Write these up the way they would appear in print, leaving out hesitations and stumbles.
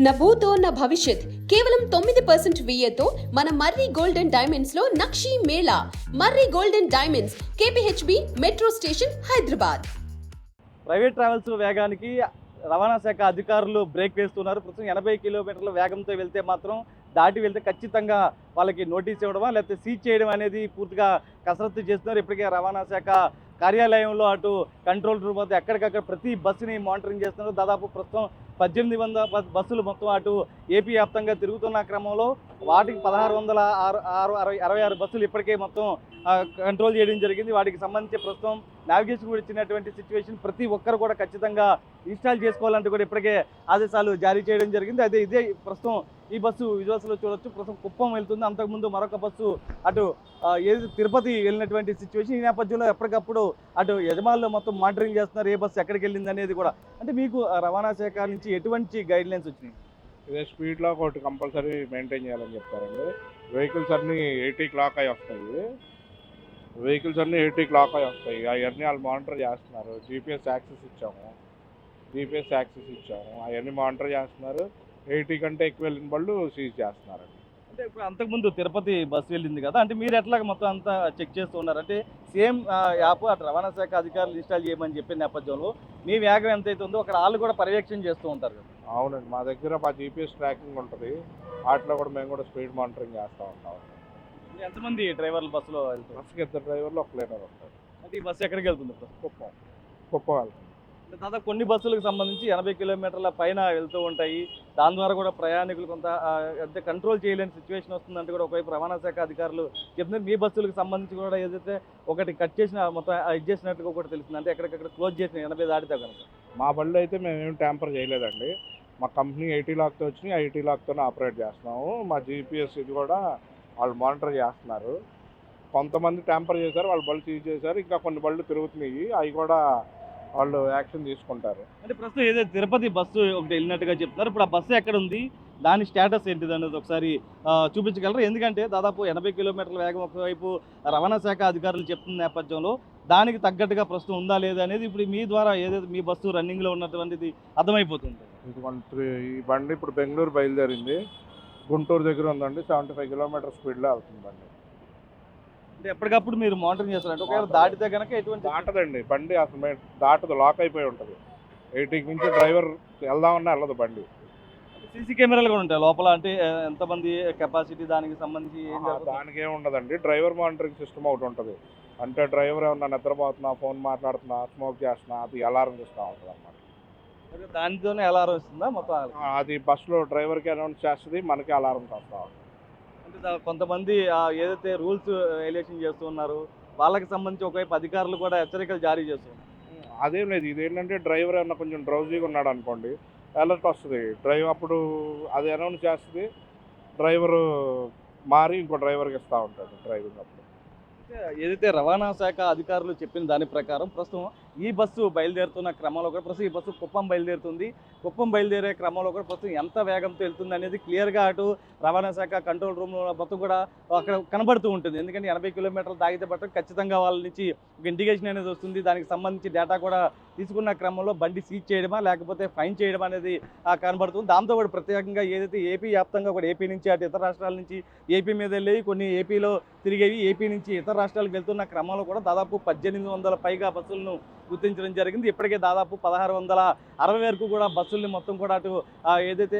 నభూతో నా భవిష్యత్ కేవలం 9% VAతో మన మర్రి గోల్డ్ అండ్ డైమండ్స్ లో నక్షి మేళా. Marri gold and diamonds, KPHB metro station, Hyderabad. Private travels వేగానికి రవాణా శాఖ అధికారులు బ్రేక్ వేస్తున్నారు. ప్రస్తుతం 80 కిలోమీటర్ల వేగంతో వెళ్తే మాత్రం దాటి వెళ్తే ఖచ్చితంగా వాళ్ళకి నోటీస్ ఇవ్వడమా లేకపోతే సీజ్ చేయడం అనేది పూర్తిగా కసరత్తు చేస్తున్నారు. ఇప్పటికే రవాణా శాఖ కార్యాలయంలో అటు కంట్రోల్ రూమ్ వద్ద ఎక్కడికక్కడ ప్రతి బస్సుని మానిటరింగ్ చేస్తున్నారు. దాదాపు ప్రస్తుతం 1800 బస్సులు మొత్తం అటు ఏపీ వ్యాప్తంగా తిరుగుతున్న క్రమంలో వాటికి 1666 బస్సులు ఇప్పటికే మొత్తం కంట్రోల్ చేయడం జరిగింది. వాటికి సంబంధించి ప్రస్తుతం నావిగేషన్ కూడా ఇచ్చినటువంటి సిచ్యువేషన్ ప్రతి ఒక్కరు కూడా ఖచ్చితంగా ఇన్స్టాల్ చేసుకోవాలంటూ కూడా ఇప్పటికే ఆదేశాలు జారీ చేయడం జరిగింది. అదే ఇదే ప్రస్తుతం ఈ బస్సు విజువల్స్లో చూడొచ్చు. ప్రస్తుతం కుప్పం వెళ్తుంది. అంతకుముందు మరొక బస్సు అటు ఏది తిరుపతి వెళ్ళినటువంటి సిచ్యువేషన్. ఈ నేపథ్యంలో ఎప్పటికప్పుడు అటు యజమానులు మొత్తం మానిటరింగ్ చేస్తున్నారు, ఏ బస్సు ఎక్కడికి వెళ్ళింది అనేది కూడా. అంటే మీకు రవాణా శాఖ నుంచి ఎటువంటి గైడ్ లైన్స్ వచ్చినాయి? ఇదే స్పీడ్లో ఒకటి కంపల్సరీ మెయింటైన్ చేయాలని చెప్తారండి. వెహికల్స్ అన్నీ 80 క్లాక్ అయి వస్తాయి. అవన్నీ వాళ్ళు మానిటర్ చేస్తున్నారు. జీపీఎస్ యాక్సెస్ ఇచ్చాము, అవన్నీ మానిటర్ చేస్తున్నారు. 80 కంటే ఎక్కువ వెళ్ళిన వాళ్ళు సీజ్ చేస్తున్నారండి. అంటే ఇప్పుడు అంతకుముందు తిరుపతి బస్సు వెళ్ళింది కదా, అంటే మీరు ఎట్లా మొత్తం అంతా చెక్ చేస్తూ ఉన్నారు? అంటే సేమ్ యాప్ అటు రవాణా శాఖ అధికారులు ఇన్స్టాల్ చేయమని చెప్పిన నేపథ్యంలో మీ వేగం ఎంతైతే ఉందో అక్కడ వాళ్ళు కూడా పర్యవేక్షణ చేస్తూ ఉంటారు కదా? అవునండి, మా దగ్గర మా జీపీఎస్ ట్రాకింగ్ ఉంటుంది. వాటిలో కూడా మేము కూడా స్పీడ్ మానిటరింగ్ చేస్తూ ఉంటాం. ఎంతమంది డ్రైవర్లు బస్సులో వెళ్తారు? బస్సుకి 2 డ్రైవర్లు, 1 క్లీనర్ ఉంటారు. అంటే ఈ బస్సు ఎక్కడికి వెళ్తుంది? కుప్పం వెళ్తుంది. దాదాపు కొన్ని బస్సులకు సంబంధించి 80 కిలోమీటర్ల పైన వెళ్తూ ఉంటాయి. దాని ద్వారా కూడా ప్రయాణికులు కొంత అంటే కంట్రోల్ చేయలేని సిచ్యువేషన్ వస్తుందంటే కూడా ఒకవైపు రవాణా శాఖ అధికారులు చెప్తున్నారు. మీ బస్సులకు సంబంధించి కూడా ఏదైతే ఒకటి కట్ చేసిన మొత్తం ఇది చేసినట్టుగా కూడా తెలుస్తుంది. అంటే ఎక్కడికక్కడ క్లోజ్ చేసిన 80 దాటితే కనుక. మా బళ్ళు అయితే మేమేం ట్యాంపర్ చేయలేదండి. మా కంపెనీ 80 లాక్తో వచ్చినాయి, 80 లాక్తోనే ఆపరేట్ చేస్తున్నాము. మా జీపీఎస్ ఇది కూడా వాళ్ళు మానిటర్ చేస్తున్నారు. కొంతమంది ట్యాంపర్ చేశారు, వాళ్ళు బళ్ళు సీజ్ చేశారు. ఇంకా కొన్ని బళ్ళు తిరుగుతున్నాయి, అవి కూడా వాళ్ళు యాక్షన్ తీసుకుంటారు. అంటే ప్రస్తుతం ఏదైతే తిరుపతి బస్సు ఒకటి వెళ్ళినట్టుగా చెప్తున్నారు. ఇప్పుడు ఆ బస్సు ఎక్కడ ఉంది, దాని స్టేటస్ ఏంటిది అనేది ఒకసారి చూపించగలరు? ఎందుకంటే దాదాపు 80 కిలోమీటర్ల వేగం ఒకవైపు రవాణా శాఖ అధికారులు చెప్తున్న నేపథ్యంలో దానికి తగ్గట్టుగా ప్రస్తుతం ఉందా లేదా అనేది ఇప్పుడు మీ ద్వారా ఏదైతే మీ బస్సు రన్నింగ్లో ఉన్నటువంటిది అర్థమైపోతుంది. ఈ బండి ఇప్పుడు బెంగళూరు బయలుదేరింది, గుంటూరు దగ్గర ఉందండి. 75 కిలోమీటర్ స్పీడ్లో వెళ్తుంది బండి. అంటే ఎప్పటికప్పుడు మీరు మానిటరింగ్ చేస్తారంటే ఒకవేళ దాటితే కనుక ఎటువంటి దాటదండి బండి, అసలు దాటదు, లాక్ అయిపోయి ఉంటుంది. 80కి మించి డ్రైవర్ వెళ్దామన్నా వెళ్ళదు బండి. సీసీ కెమెరాలు కూడా ఉంటాయి లోపల? అంటే ఎంతమంది కెపాసిటీ దానికి సంబంధించి దానికి ఏమి ఉండదండి. డ్రైవర్ మానిటరింగ్ సిస్టమ్ ఒకటి ఉంటుంది. అంటే డ్రైవర్ ఏమన్నా నిద్రపోతున్నా, ఫోన్ మాట్లాడుతున్నా, స్మోక్ చేస్తున్నా, అది అలారం ఇస్తూ ఉంటుంది అన్నమాట. దానితోనే అలారం ఇస్తుందా మొత్తం? అది బస్సులో డ్రైవర్కి అనౌన్స్ చేస్తుంది, మనకి అలారం వస్తూ ఉంటుంది. అంటే కొంతమంది ఏదైతే రూల్స్ వైలేషన్ చేస్తున్నారు వాళ్ళకి సంబంధించి ఒకవైపు అధికారులు కూడా హెచ్చరికలు జారీ చేస్తున్నారు. అదేం లేదు, ఇదేంటంటే డ్రైవర్ ఏమన్నా కొంచెం డ్రౌజీగా ఉన్నాడు అనుకోండి, అలర్ట్ వస్తుంది. అప్పుడు అది అనౌన్స్ చేస్తుంది, డ్రైవరు మారి ఇంకో డ్రైవర్కి ఇస్తూ ఉంటాడు డ్రైవింగ్. అప్పుడు ఏదైతే రవాణా శాఖ అధికారులు చెప్పిన దాని ప్రకారం ప్రస్తుతం ఈ బస్సు బయలుదేరుతున్న క్రమంలో కూడా ప్రస్తుతం ఈ బస్సు కుప్పం బయలుదేరుతుంది. కుప్పం బయలుదేరే క్రమంలో కూడా ప్రస్తుతం ఎంత వేగంతో వెళ్తుంది అనేది క్లియర్గా అటు రవాణా శాఖ కంట్రోల్ రూమ్ మొత్తం కూడా అక్కడ కనబడుతూ ఉంటుంది. ఎందుకంటే 80 కిలోమీటర్లు దాగితే పట్ల ఖచ్చితంగా వాళ్ళ నుంచి ఒక ఇండికేషన్ అనేది వస్తుంది. దానికి సంబంధించి డేటా కూడా తీసుకున్న క్రమంలో బండి సీజ్ చేయడమా లేకపోతే ఫైన్ చేయడం అనేది కనబడుతుంది. దాంతో కూడా ప్రత్యేకంగా ఏదైతే ఏపీ వ్యాప్తంగా కూడా ఏపీ నుంచి అటు ఇతర రాష్ట్రాల నుంచి ఏపీ మీద వెళ్ళేవి, కొన్ని ఏపీలో తిరిగేవి, ఏపీ నుంచి ఇతర రాష్ట్రాలకు వెళ్తున్న క్రమంలో కూడా దాదాపు 1800 పైగా బస్సులను గుర్తించడం జరిగింది. ఇప్పటికే దాదాపు 1660 వరకు కూడా బస్సుల్ని మొత్తం కూడా అటు ఏదైతే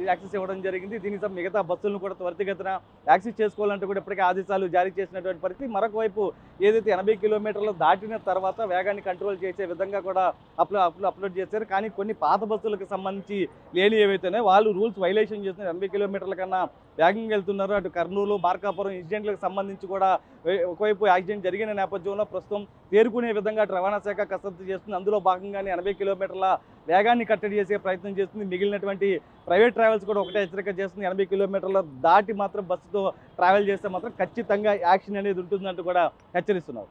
యాక్సెస్ ఇవ్వడం జరిగింది. దీనికి మిగతా బస్సులను కూడా త్వరితగతిన యాక్సెస్ చేసుకోవాలంటే కూడా ఇప్పటికే ఆదేశాలు జారీ చేసినటువంటి పరిస్థితి. మరొక వైపు ఏదైతే 80 కిలోమీటర్లు దాటిన తర్వాత వేగాన్ని కంట్రోల్ చేసే విధంగా కూడా అప్లోడ్ చేశారు. కానీ కొన్ని పాత బస్సులకు సంబంధించి లేని ఏవైతేనే వాళ్ళు రూల్స్ వైలేషన్ చేస్తున్నారు. 80 కిలోమీటర్ల కన్నా వేగంగా వెళ్తున్నారు. అటు కర్నూలు, మార్కాపురం ఇన్సిడెంట్లకు సంబంధించి కూడా ఒకవైపు యాక్సిడెంట్ జరిగిన నేపథ్యంలో ప్రస్తుతం తేరుకునే విధంగా రవాణా శాఖ కసరత్తు చేస్తుంది. అందులో భాగంగానే 80 కిలోమీటర్ల వేగాన్ని కట్టడి చేసే ప్రయత్నం చేస్తుంది. మిగిలినటువంటి ప్రైవేట్ ట్రావెల్స్ కూడా ఒకటే హెచ్చరిక చేస్తుంది, 80 కిలోమీటర్ల దాటి మాత్రం బస్సుతో ట్రావెల్ చేస్తే మాత్రం ఖచ్చితంగా యాక్షన్ అనేది ఉంటుందంటూ కూడా హెచ్చరిస్తున్నారు.